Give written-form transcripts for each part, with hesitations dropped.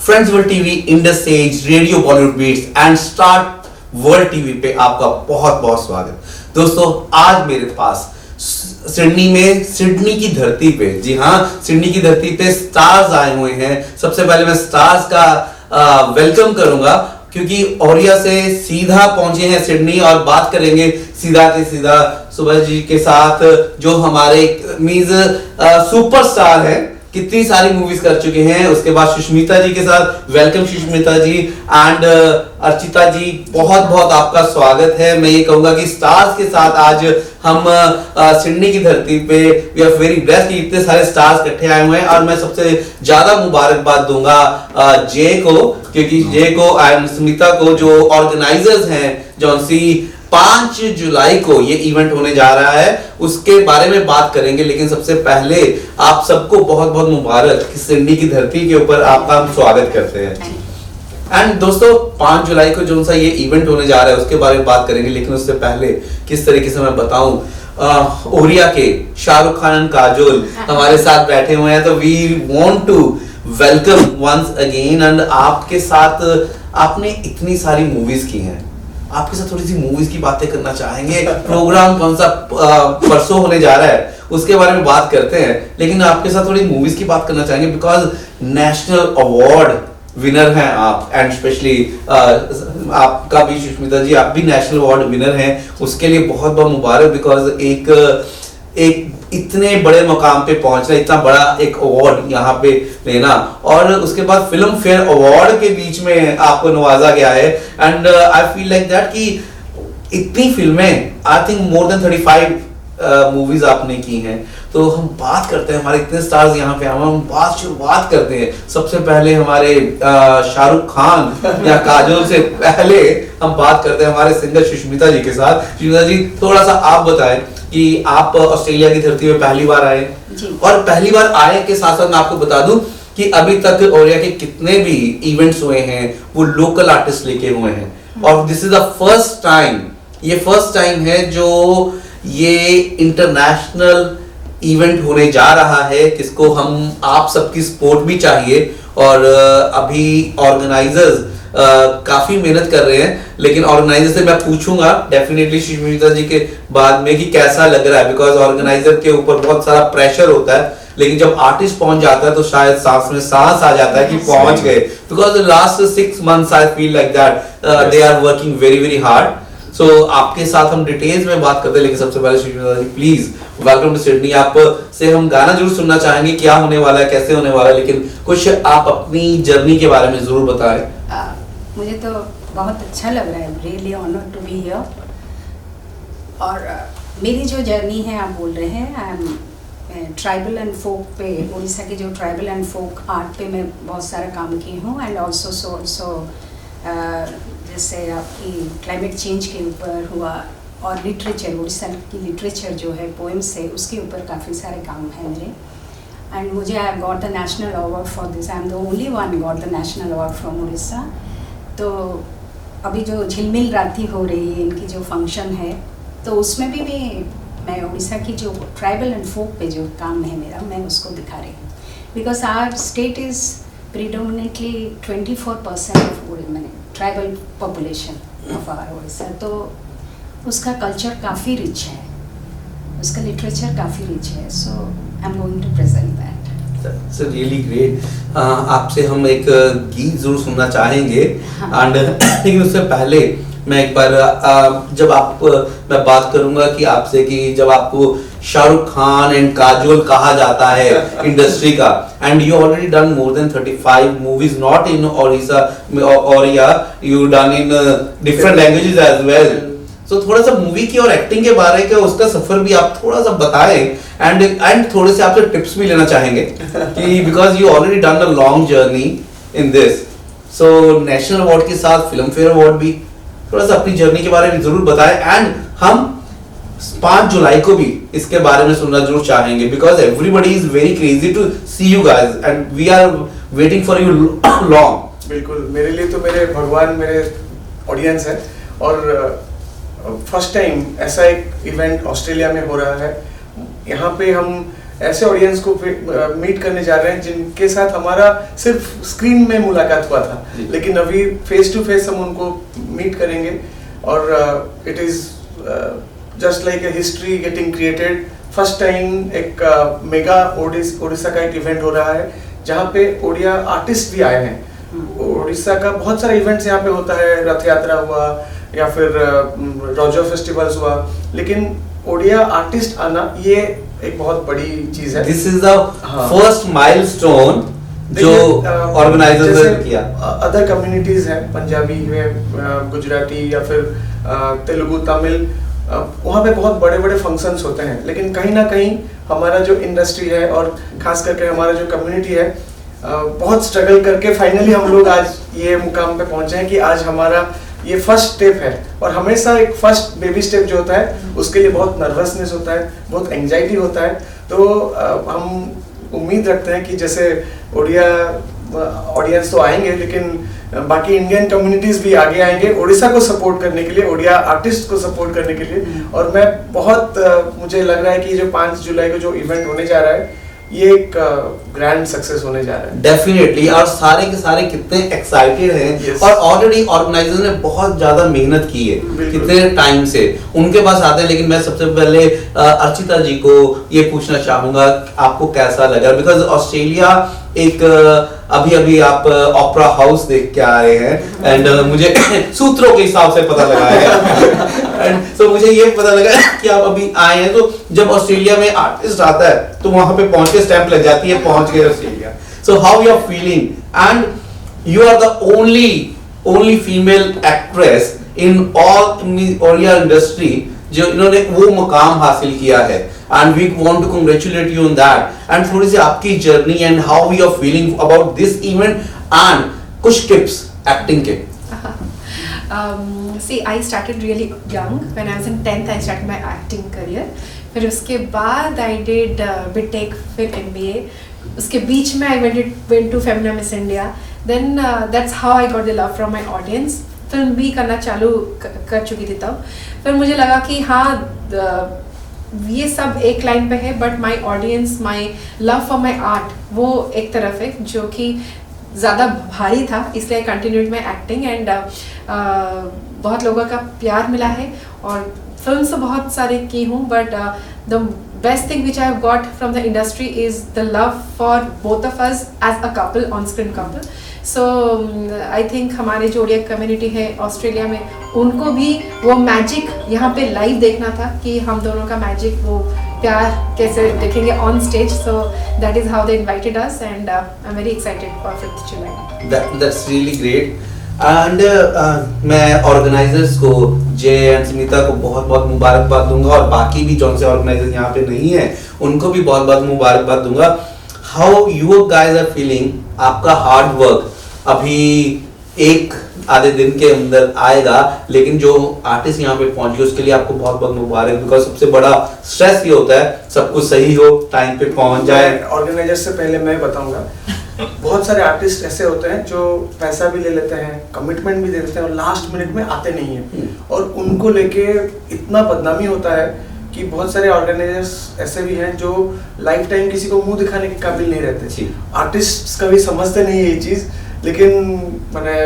Friends World TV, Indus Age, radio Bollywood beats and Start World TV पे आपका बहुत बहुत स्वागत। दोस्तों, आज मेरे पास सिडनी में, सिडनी की धरती पे, जी हाँ, सिडनी की धरती पे स्टार्स आए हुए हैं। सबसे पहले मैं स्टार्स का वेलकम करूंगा क्योंकि ओरिया से सीधा पहुंचे हैं सिडनी और बात करेंगे सीधा के सीधा सुभाष जी के साथ, जो हमारे मींस सुपरस्टार है, कितनी सारी मूवीज कर चुके हैं। उसके बाद सुष्मिता जी के साथ, वेलकम सुष्मिता जी एंड अर्चिता जी, बहुत बहुत आपका स्वागत है। मैं ये कहूंगा कि स्टार्स के साथ आज हम सिडनी की धरती पे वी आर वेरी ब्लेस्ड कि इतने सारे स्टार्स इकट्ठे आए हुए हैं। और मैं सबसे ज्यादा मुबारकबाद दूंगा जे को, क्योंकि जे को एंड स्मिता को, जो ऑर्गेनाइजर्स हैं, जौन सी 5 जुलाई को ये इवेंट होने जा रहा है, उसके बारे में बात करेंगे। लेकिन सबसे पहले आप सबको बहुत बहुत मुबारक कि सिडनी की धरती के ऊपर आपका हम स्वागत करते हैं। एंड दोस्तों, 5 जुलाई को जो सा ये इवेंट होने जा रहा है उसके बारे में बात करेंगे। लेकिन उससे पहले किस तरीके से मैं बताऊं, ओरिया के शाहरुख खान एंड काजोल हमारे साथ बैठे हुए हैं, तो we want to welcome once again. And आपके साथ आपने इतनी सारी मूवीज की हैं, आपके साथ थोड़ी सी मूवीज की बातें करना चाहेंगे। प्रोग्राम कौन सा परसों होने जा रहा है उसके बारे में बात करते हैं, लेकिन आपके साथ थोड़ी मूवीज की बात करना चाहेंगे बिकॉज नेशनल अवार्ड विनर हैं आप, एंड स्पेशली आपका भी सुष्मिता जी, आप भी नेशनल अवार्ड विनर हैं। उसके लिए बहुत बहुत मुबारक, बिकॉज एक इतने बड़े मुकाम पे पहुंचना, इतना बड़ा एक अवार्ड यहाँ पे लेना, और उसके बाद फिल्म फेयर अवार्ड के बीच में आपको नवाजा गया है। And I feel like that कि इतनी फिल्में, I think more than 35 movies आपने की हैं। तो हम बात करते हैं, हमारे इतने स्टार्स यहाँ पे, हम शुरुआत करते हैं सबसे पहले हमारे शाहरुख खान या काजोल से पहले हम बात करते हैं हमारे सिंगर सुष्मिता जी के साथ। सुष्मिता जी, थोड़ा सा आप बताएं कि आप ऑस्ट्रेलिया की धरती में पहली बार आए, और पहली बार आए के साथ साथ मैं आपको बता दूं कि अभी तक ओरिया के कितने भी इवेंट्स हुए हैं वो लोकल आर्टिस्ट लेके हुए हैं, और this is the first time, ये फर्स्ट टाइम है जो ये इंटरनेशनल इवेंट होने जा रहा है, किसको हम आप सबकी सपोर्ट भी चाहिए। और अभी ऑर्गेनाइजर्स काफी मेहनत कर रहे हैं, लेकिन ऑर्गेनाइजर से मैं पूछूंगा डेफिनेटली सुष्मिता जी के बाद में कि कैसा लग रहा है, बिकॉज ऑर्गेनाइजर के ऊपर बहुत सारा प्रेशर होता है, लेकिन जब आर्टिस्ट पहुंच जाता है तो शायद सांस में सांस आ जाता है कि पहुंच गए, because last 6 months I feel like that they are working very very hard. So आपके साथ हम डिटेल्स में बात करते हैं, लेकिन सबसे पहले सुष्मिता जी प्लीज वेलकम टू सिडनी। आप से हम गाना जरूर सुनना चाहेंगे, क्या होने वाला है, कैसे होने वाला है, लेकिन कुछ आप अपनी जर्नी के बारे में जरूर बताएं। मुझे तो बहुत अच्छा लग रहा है, really honoured to be here. और मेरी जो जर्नी है, आप बोल रहे हैं, I am tribal and folk पे, उड़ीसा के जो ट्राइबल एंड फोक आर्ट पे मैं बहुत सारा काम की हूँ। एंड ऑल्सो जैसे आपकी क्लाइमेट चेंज के ऊपर हुआ, और लिटरेचर, उड़ीसा की लिटरेचर जो है पोएम्स है, उसके ऊपर काफ़ी सारे काम हैं मेरे। एंड मुझे आई have got the national award for this, I am the only one got the national award from Orissa. तो अभी जो झिलमिल राती हो रही है, इनकी जो फंक्शन है, तो उसमें भी मैं उड़ीसा की जो ट्राइबल एंड फोक पे जो काम है मेरा, मैं उसको दिखा रही हूँ। Because our state is predominantly 24% of मैंने tribal population of our Orissa, तो उसका कल्चर काफ़ी रिच है, उसका लिटरेचर काफ़ी रिच है। So I am going to present that. It's really great. आपसे हम एक गीत जरूर सुनना चाहेंगे, एंड लेकिन उससे पहले मैं एक बार मैं बात करूंगा कि आपसे कि जब आपको शाहरुख खान एंड काजोल कहा जाता है इंडस्ट्री का, and you already done more than 35 movies, not in Oriya, you done in different languages as well. So थोड़ा सा मूवी की और एक्टिंग के बारे का उसका सफर भी आप थोड़ा सा बताएं, एंड थोड़े से आपसे टिप्स भी लेना चाहेंगे कि because you already done a long journey in this, so national award के साथ फिल्म फेयर अवार्ड भी, थोड़ा सा अपनी जर्नी के बारे में जरूर बताएं। एंड हम 5 जुलाई को भी इसके बारे में सुनना जरूर चाहेंगे, because everybody is very crazy to see you guys and we are waiting for you long. बिल्कुल, मेरे लिए तो मेरे भगवान मेरे ऑडियंस है, और फर्स्ट टाइम ऐसा एक इवेंट ऑस्ट्रेलिया में हो रहा है। यहाँ पे हम ऐसे ऑडियंस को मीट करने जा रहे हैं जिनके साथ हमारा सिर्फ स्क्रीन में मुलाकात हुआ था, लेकिन अभी फेस टू फेस हम उनको मीट करेंगे और it is just like a history getting created. First time एक मेगा ओडिशा का एक इवेंट हो रहा है जहाँ पे ओडिया आर्टिस्ट भी आए हैं। ओडिशा का बहुत सारा इवेंट्स यहाँ पे होता है, रथ यात्रा हुआ या फिर रोजो फेस्टिवल्स हुआ, लेकिन ओडिया आर्टिस्ट आना ये एक बहुत बड़ी चीज है। This is the first milestone जो ऑर्गेनाइजर्स ने किया। अदर कम्युनिटीज हैं, पंजाबी है, गुजराती या फिर तेलुगु, तमिल, वहाँ पे बहुत बड़े बड़े फंक्शंस होते हैं, लेकिन कहीं ना कहीं हमारा जो इंडस्ट्री है और खास करके हमारा जो कम्युनिटी है बहुत स्ट्रगल करके फाइनली हम लोग आज ये मुकाम पे पहुंचे हैं कि आज हमारा ये फर्स्ट स्टेप है। और हमेशा एक फर्स्ट बेबी स्टेप जो होता है उसके लिए बहुत नर्वसनेस होता है, बहुत एंजाइटी होता है। तो हम उम्मीद रखते हैं कि जैसे ओडिया ऑडियंस तो आएंगे, लेकिन बाकी इंडियन कम्युनिटीज भी आगे आएंगे ओडिशा को सपोर्ट करने के लिए, ओडिया आर्टिस्ट को सपोर्ट करने के लिए। और मैं बहुत मुझे लग रहा है कि जो 5 जुलाई को जो इवेंट होने जा रहा है ये एक ग्रैंड सक्सेस होने जा रहा है डेफिनेटली। और सारे के सारे कितने एक्साइटेड हैं। Yes. और ऑलरेडी ऑर्गेनाइजर ने बहुत ज्यादा मेहनत की है कितने टाइम से, उनके पास आते हैं। लेकिन मैं सबसे पहले अर्चिता जी को ये पूछना चाहूंगा आपको कैसा लगा, बिकॉज ऑस्ट्रेलिया एक अभी अभी आप ओपेरा हाउस देख के आ रहे हैं एंड मुझे सूत्रों के हिसाब से पता लगा है एंड सो मुझे ये पता लगा कि आप अभी आए हैं। तो जब ऑस्ट्रेलिया में आर्टिस्ट आता है तो वहां पे पहुंच के स्टैंप लग जाती है, पहुंच गए Australia. So how you are feeling and you are the only female actress in all Odia industry जो इन्होंने वो मुकाम हासिल किया है and we want to congratulate you on that। and थोड़ी सी आपकी journey and how you are feeling about this event and कुछ tips acting के। See, I started really young. When I was in 10th, I started my acting career. फिर उसके बाद I did BTech, फिर MBA। उसके बीच में I went to Femina Miss India। Then that's how I got the love from my audience। Film भी करना चालू कर चुकी थी तब। फिर मुझे लगा कि हाँ ये सब एक लाइन पे है, but my audience, my love for my art वो एक तरफ है जो कि ज़्यादा भारी था, इसलिए कंटिन्यूड माई एक्टिंग एंड बहुत लोगों का प्यार मिला है। और फिल्म तो बहुत सारे की हूँ, but the best thing which I have got from the industry is the love for both of us as a couple, on screen couple. So I think हमारे जो ओडिया कम्युनिटी है ऑस्ट्रेलिया में, उनको भी वो मैजिक यहाँ पे लाइव देखना था कि हम दोनों का मैजिक, वो प्यार कैसे देखेंगे on stage. So that is how they invited us and I am very excited for 5th July. That's really great and मैं ऑर्गेनाइजर्स को, जय एंड स्मिता को बहुत बहुत मुबारकबाद दूंगा और बाकी भी जो से ऑर्गेनाइजर्स यहाँ पे नहीं है उनको भी बहुत बहुत मुबारकबाद दूंगा। How you guys are feeling? आपका हार्ड वर्क अभी एक आधे दिन के अंदर आएगा, लेकिन जो आर्टिस्ट यहाँ पे पहुंच गए उसके लिए आपको बहुत बहुत मुबारक, बिकॉज सबसे बड़ा स्ट्रेस ये होता है सब कुछ सही हो, टाइम पे पहुंच जाए। ऑर्गेनाइजर से पहले मैं बताऊंगा, बहुत सारे आर्टिस्ट ऐसे होते हैं जो पैसा भी ले लेते हैं, कमिटमेंट भी दे देते हैं और लास्ट मिनट में आते नहीं है, और उनको लेके इतना बदनामी होता है कि बहुत सारे ऑर्गेनाइजर्स ऐसे भी हैं जो लाइफ टाइम किसी को मुंह दिखाने के काबिल नहीं रहते। आर्टिस्ट कभी समझते नहीं है ये चीज, लेकिन मैंने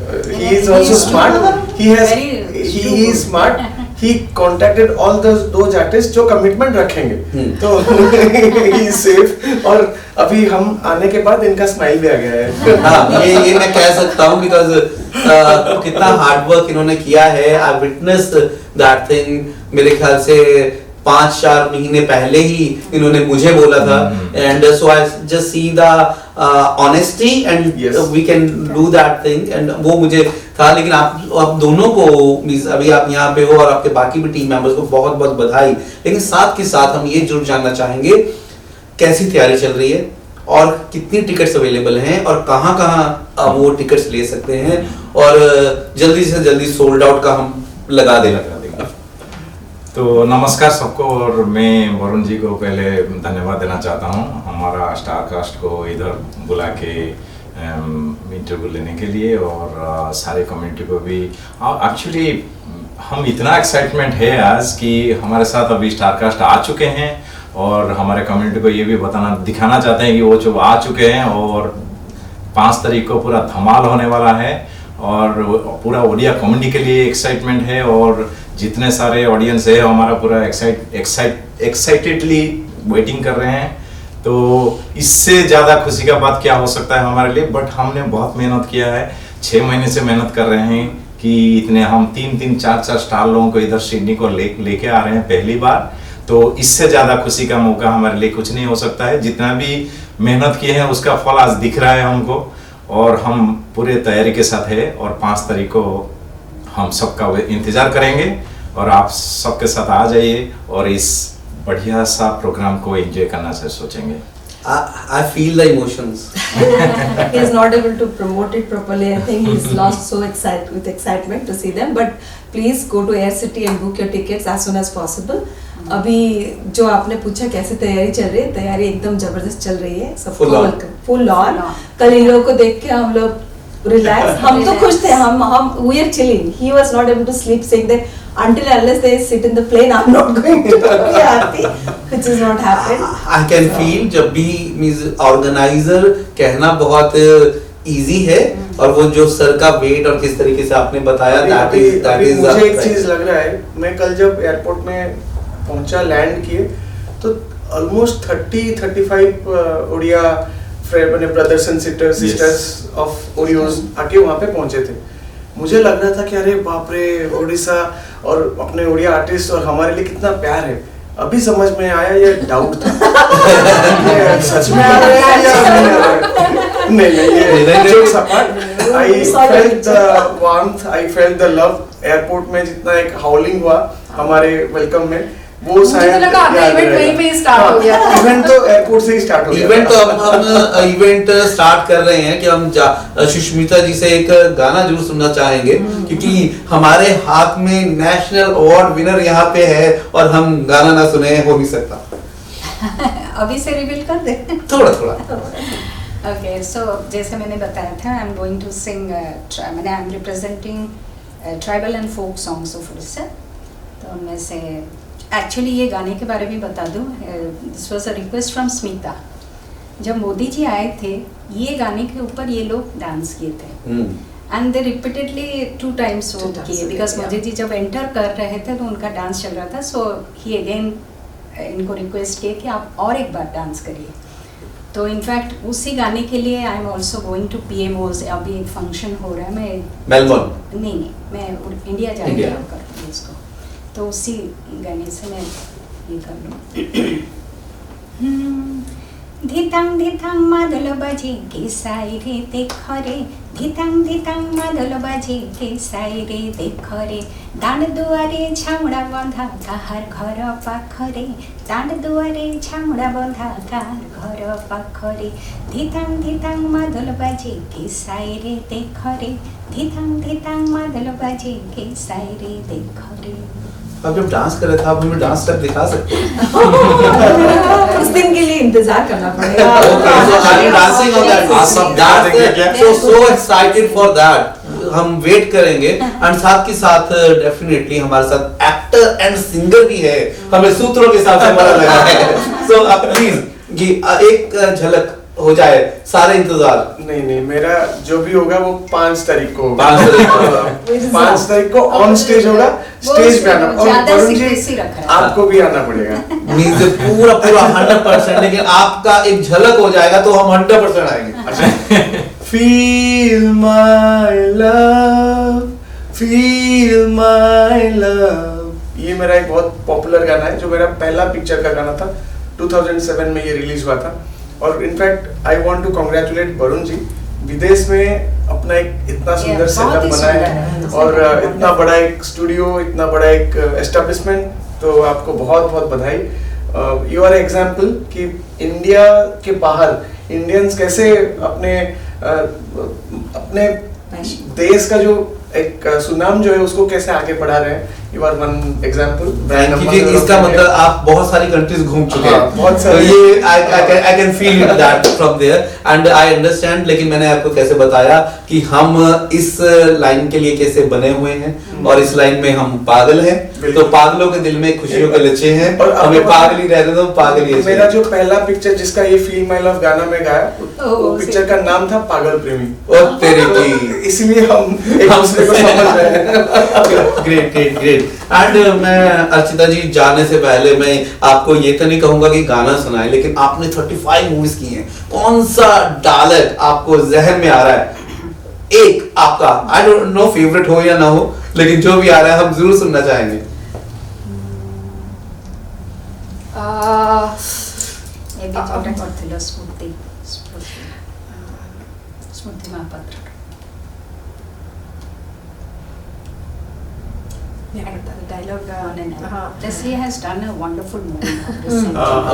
he is also smart, he is smart, he contacted all those artists जो कमिटमेंट रखेंगे, तो he is safe। और अभी हम आने के बाद इनका स्माइल भी आ गया है। हाँ, ये मैं कह सकता हूँ बिकॉज कितना हार्ड वर्क इन्होंने किया है। आई विटनेस्ड दैट थिंग। मेरे ख्याल से 5-4 महीने पहले ही इन्होंने मुझे बोला था, and so I just see the honesty and we can do that thing, and वो मुझे था। लेकिन आप दोनों को, अभी आप यहाँ पे हो और आपके बाकी भी टीम मेंबर्स को बहुत बहुत बधाई। लेकिन साथ के साथ हम ये जरूर जानना चाहेंगे कैसी तैयारी चल रही है और कितनी टिकट्स अवेलेबल हैं और कहाँ वो टिकट्स ले सकते हैं, और जल्दी से जल्दी सोल्ड आउट का हम लगा देंगे। तो नमस्कार सबको, और मैं वरुण जी को पहले धन्यवाद देना चाहता हूँ हमारा स्टारकास्ट को इधर बुला के इंटरव्यू लेने के लिए, और सारे कम्युनिटी को भी। एक्चुअली हम इतना एक्साइटमेंट है आज कि हमारे साथ अभी स्टारकास्ट आ चुके हैं, और हमारे कम्युनिटी को ये भी दिखाना चाहते हैं कि वो जो आ चुके हैं और 5 तारीख को पूरा धमाल होने वाला है और पूरा ओडिया कम्युनिटी के लिए एक्साइटमेंट है और जितने सारे ऑडियंस है हमारा पूरा एक्साइटेडली वेटिंग कर रहे हैं। तो इससे ज़्यादा खुशी का बात क्या हो सकता है हमारे लिए। बट हमने बहुत मेहनत किया है, 6 महीने से मेहनत कर रहे हैं कि इतने हम 3-3, 4-4 स्टार लोगों को इधर सिडनी को लेके आ रहे हैं पहली बार। तो इससे ज़्यादा खुशी का मौका हमारे लिए कुछ नहीं हो सकता है। जितना भी मेहनत किए हैं उसका फल आज दिख रहा है हमको और हम पूरे तैयारी के साथ है और 5 तारीख को हम सबका इंतज़ार करेंगे और आप सबके साथ आ जाइए और इस बढ़िया सा प्रोग्राम को एंजॉय करना से सोचेंगे। I feel the emotions. He is not able to promote it properly. I think he's lost so with excitement to see them. But please go to Air City and book your tickets as soon as possible. अभी जो आपने पूछा कैसे तैयारी चल रही है, तैयारी एकदम जबरदस्त चल रही है। सबको वेलकम, फुल ऑन। कल इन लोगों को देख के हम लोग रिलैक्स, हम तो खुश थे, हम we are chilling. He was not able to sleep, saying that until unless they sit in the plane, I'm not going to be happy, which is not happened. I can feel जब भी organiser कहना बहुत easy है और वो जो sir का wait और किस तरीके से आपने बताया that is मुझे एक चीज लग रहा है, मैं कल जब एयरपोर्ट में पहुंचा, लैंड किए तो ऑलमोस्ट 30-35 ओडिया अपने ब्रदर्स एंड सिस्टर्स ऑफ ओडियोज आके वहाँ पे पहुंचे थे। मुझे लग रहा था कि अरे बाप रे, उड़ीसा और अपने ओडिया आर्टिस्ट और हमारे लिए कितना प्यार है। अभी समझ में आया, ये डाउट था ये सच में आ रहा है या नहीं आ रहा है। नहीं, ये jokes apart, I felt the warmth, I felt the love. Airport में जितना एक हाउलिंग हुआ हमारे वेलकम में, वो शायद इवेंट वहीं पे स्टार्ट हो गया। इवेंट तो एयरपोर्ट से ही स्टार्ट हो गया। इवेंट तो अब हम इवेंट स्टार्ट कर रहे हैं कि हम सुष्मिता जी से एक गाना जरूर सुनना चाहेंगे क्योंकि हमारे हाथ में नेशनल अवार्ड विनर यहाँ पे है और हम गाना ना सुने हो नहीं सकता। अभी से रिवील कर दे थोड़ा ओके। सो जैसे मैंने बताया था, I am going to sing, मैंने I am representing tribal and folk songs of Orissa. तो उनमें से एक्चुअली ये गाने के बारे में बता दूं, this was a request from Smita. जब मोदी जी आए थे, ये गाने के ऊपर ये लोग डांस किए थे एंड दे रिपीटेडली 2 times वो किए बिकॉज मोदी जी जब एंटर कर रहे थे तो उनका डांस चल रहा था। सो ही अगेन इनको रिक्वेस्ट किए कि आप और एक बार डांस करिए। तो इनफैक्ट उसी गाने के लिए I am also going to PMOs। अभी एक फंक्शन हो रहा है, मैं मेलबर्न नहीं, मैं इंडिया जा रही हूँ करूँगी इसको, तो उसी गाने से मैं ये कर लूँ। धितांग धितांग मादल बजे के साई रे देख रे, धितांग धितांग मादल बजे के साई रे देख रे, दांड दुआरे छामुड़ा बंधा काहार घर पाखरे, दांड दुआरे छामुड़ा बंधा काहार घर पाखरे, धितांग धितांग मादल बजे के साई रे देख रे, धितांग धितांग मादल बजे के साई रे देख रे। आप जब डांस कर रहे थे, आप हमें डांस स्टेप दिखा सकते हैं? उस दिन के लिए इंतजार करना पड़ेगा। Okay, so are you dancing on that? Awesome. So excited for that. हम वेट करेंगे एंड साथ के साथ डेफिनेटली हमारे साथ एक्टर एंड सिंगर भी है, हमें सूत्रों के साथ हमारा लगा है। सो आप प्लीज एक झलक हो जाए, सारे इंतजार। नहीं, मेरा जो भी होगा वो 5 तारीख को होगा। 5 तारीख को ऑन स्टेज होगा, स्टेज पे आना। और वरुण जी आपको भी आना पड़ेगा। पूरा 100%, लेकिन आपका एक झलक हो जाएगा तो हम 100% आएंगे। Feel my love, feel my love, ये मेरा एक बहुत पॉपुलर गाना है, जो मेरा पहला पिक्चर का गाना था। 2007 में ये रिलीज हुआ था। और in fact I want to congratulate Varun ji, विदेश में अपना एक इतना सुंदर सेटअप बनाया है और इतना बड़ा एक स्टूडियो, इतना बड़ा एक एस्टेब्लिशमेंट, तो आपको बहुत बहुत बधाई। यू आर एग्जाम्पल कि इंडिया के बाहर इंडियंस कैसे अपने देश का जो एक सुनाम जो है उसको कैसे आगे बढ़ा रहे हैं। You are one example. इसका मतलब आप बहुत सारी कंट्रीज घूम चुके हैं। बहुत तो सारी। ये I can feel that from there and I understand. लेकिन मैंने आपको कैसे बताया कि हम इस लाइन के लिए कैसे बने हुए हैं और इस लाइन में हम पागल हैं। तो पागलों के दिल में खुशियों के लच्छे हैं और हमें पागल ही रहने दो, पागल ही। मेरा जो पहला पिक्चर जिसका ये फील माय लव गाना में गाया, वो पिक्चर का नाम था पागल प्रेमी। ओ तेरे की, इसलिए हम एक दूसरे को समझ रहे हैं। Great great great. एंड मैं अर्चिता जी जाने से पहले मैं आपको ये तो नहीं कहूंगा कि गाना सुनाए, लेकिन आपने 35 मूवीज की हैं, कौन सा डायलॉग आपको जहन में आ रहा है? एक आपका, आई डोंट नो फेवरेट हो या ना हो, लेकिन जो भी आ रहा है हम जरूर सुनना चाहेंगे। एबी जोड़ा करथिलो Smriti Mahapatra. Dialogue He has done a wonderful movie.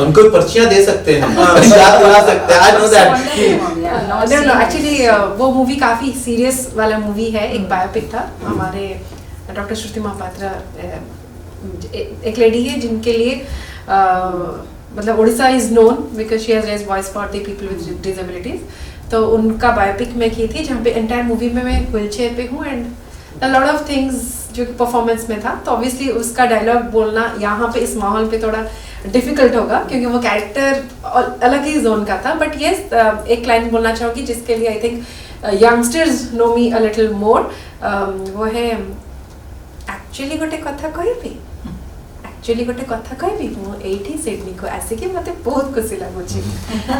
उनको पर्चियां दे सकते हैं, याद दिला सकते हैं। I know that. no actually वो मूवी काफी सीरियस वाला मूवी है। एक बायोपिक था हमारे डॉक्टर श्रुति महापात्रा, एक लेडी है जिनके लिए मतलब Orissa is known because she has raised voice for the people with disabilities. तो उनका बायोपिक मैं की थी जहाँ पे एंटायर मूवी में मैं व्हील चेयर पे हूँ and a lot of things जो कि परफॉर्मेंस में था। तो ऑब्वियसली उसका डायलॉग बोलना यहाँ पे इस माहौल पे थोड़ा डिफिकल्ट होगा क्योंकि वो कैरेक्टर अलग ही जोन का था। बट येस एक लाइन बोलना चाहूँगी जिसके लिए I think youngsters know me a little more. वो है एक्चुअली गोटे कथा कहबी, एक्चुअली गोटे कथा कहबी मु एठी सिडनी को आसिके मते बहुत खुशी लागुची।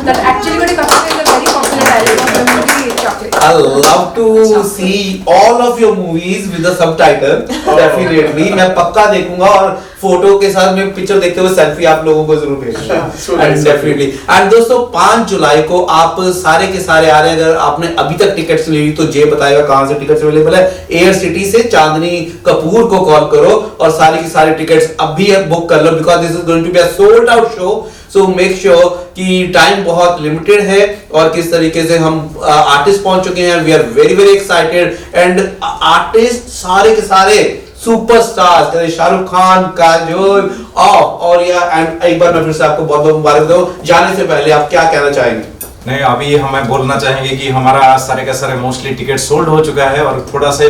दैट एक्चुअली गोटे कथा is a very popular dialogue of the movie Chocolate. I love to see all of your movies with the subtitle. Definitely, मैं पक्का देखूंगा और फोटो के साथ में पिक्चर देखते हुए सेल्फी आप लोगों को जरूर भेजूंगा। एंड डेफिनेटली एंड दोस्तों 5 जुलाई को आप सारे के सारे आ रहे हैं। अगर आपने अभी तक टिकट्स ले ली तो जे बताएगा कहां से टिकट्स अवेलेबल है। एयर सिटी से चांदनी कपूर को कॉल करो और सारी की सारी टिकट्स अभी बुक कर लो because this is going to be a sold out show. So make sure कि टाइम बहुत लिमिटेड है और किस तरीके से हम आर्टिस्ट पहुंच चुके हैं। We are very very excited and artist सारे के सारे सुपरस्टार्स जैसे शाहरुख खान, काजोल और या एंड एक बार मैं फिर से आपको बहुत बहुत मुबारक दूं। जाने से पहले आप क्या कहना चाहेंगे? नहीं, अभी हमें बोलना चाहेंगे कि हमारा सारे का सारे मोस्टली टिकट सोल्ड हो चुका है और थोड़ा सा ही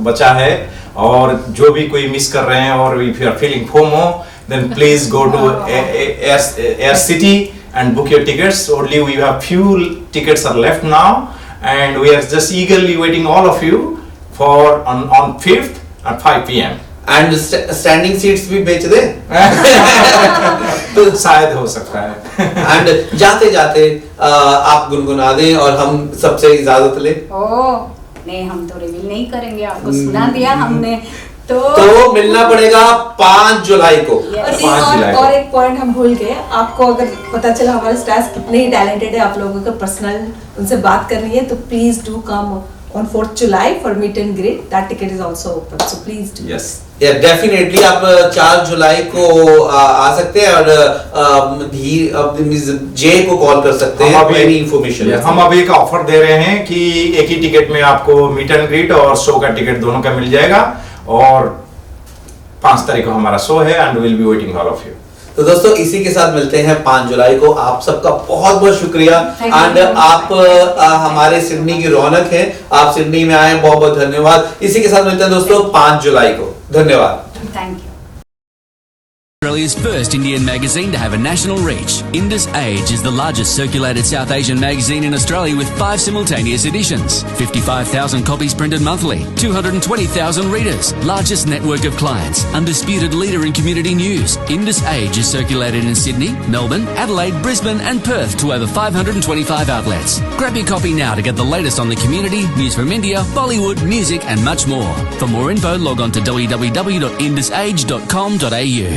बचा है। और जो भी कोई मिस कर रहे हैं और if you are feeling FOMO then please go to Air City and book your tickets. Only we have few tickets are left now and we are just eagerly waiting all of you for on 5th at 5 PM. And standing seats भी बेच दे तो शायद हो सकता है। And जाते जाते आप गुनगुना दें और हम सबसे इजाजत ले। नहीं, हम तो रिवील नहीं करेंगे, आपको सुना दिया हमने तो मिलना पड़ेगा 5 जुलाई को। और एक पॉइंट हम भूल गए, आपको अगर पता चला हमारे स्टार्स कितने टैलेंटेड है, आप लोगों का पर्सनल उनसे बात करनी है तो please do come on 4th July for meet and greet. That ticket is also open, so please do. Yes. Yeah, definitely आप 4 जुलाई को आ सकते हैं और जे को कॉल कर सकते हैं एनी इंफॉर्मेशन। हम अभी एक ऑफर दे रहे हैं कि एक ही टिकट में आपको मीट एंड ग्रीट और शो का टिकट दोनों का मिल जाएगा और 5 तारीख को हमारा शो है and will be waiting all of you. तो दोस्तों इसी के साथ मिलते हैं 5 जुलाई को। आप सबका बहुत बहुत शुक्रिया एंड आप हमारे सिडनी की रौनक हैं। आप सिडनी में आए, बहुत बहुत धन्यवाद। इसी के साथ मिलते हैं दोस्तों 5 जुलाई को। धन्यवाद। Thank you. Australia's first Indian magazine to have a national reach. Indus Age is the largest circulated South Asian magazine in Australia with 5 simultaneous editions. 55,000 copies printed monthly. 220,000 readers. Largest network of clients. Undisputed leader in community news. Indus Age is circulated in Sydney, Melbourne, Adelaide, Brisbane and Perth to over 525 outlets. Grab your copy now to get the latest on the community, news from India, Bollywood, music and much more. For more info, log on to www.indusage.com.au.